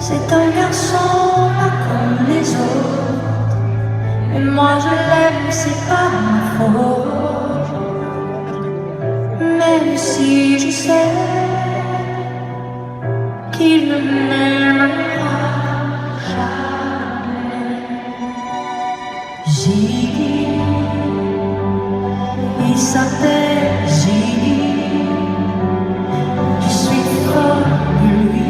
C'est un garçon pas comme les autres, mais moi je l'aime, c'est pas ma faute. Même si je sais qu'il ne m'aimera jamais. Ziggy, il s'appelle Ziggy. Je suis folle de lui.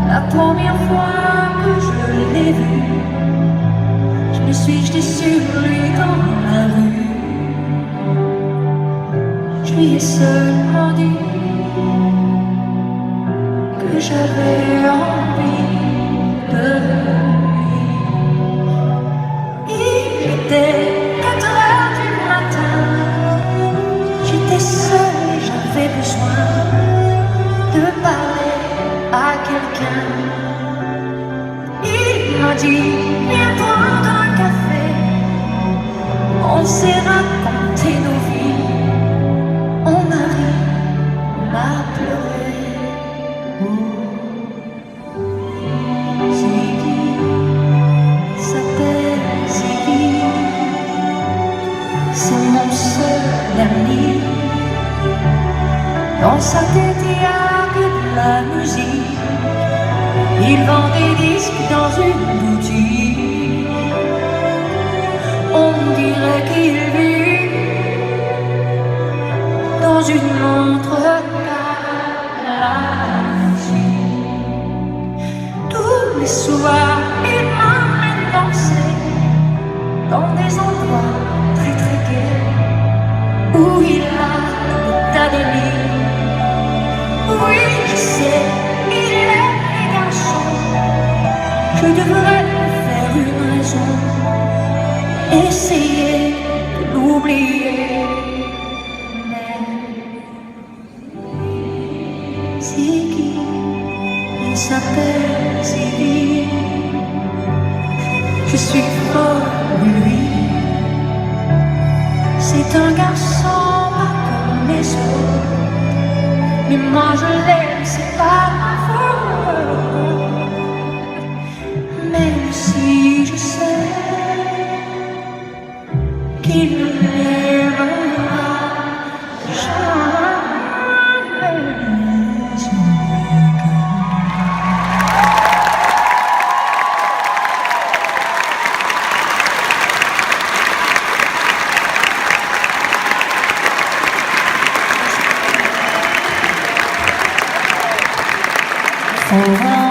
La première fois que je l'ai vu, je me suis jetée sur lui dans la rue. Je lui ai seulement dit que j'avais envie de lui. Il était 4 heures du matin, j'étais seule et j'avais besoin de parler à quelqu'un. Il m'a dit viens prendre un café. On s'est raconté nos vies, on a ri, on a pleuré. Ziggy, il s'appelle Ziggy, c'est mon seul ami. Dans sa tête il y a que de la musique. Il vend des disques dans une boutique. On dirait qu'il vit dans une autre galaxie. Tous les soirs, il m'emmène danser dans des endroits très très gais, où il a des tas d'amis. Oui, je sais, il aime les garçons. Je devrais me faire une raison, essayer de l'oublier. Mais Ziggy, il s'appelle Ziggy. Je suis folle de lui. C'est un garçon pas comme les autres, mais moi je l'aime, c'est pas ma faute. Même si je sais qu'il ne m'aimera jamais. Oh,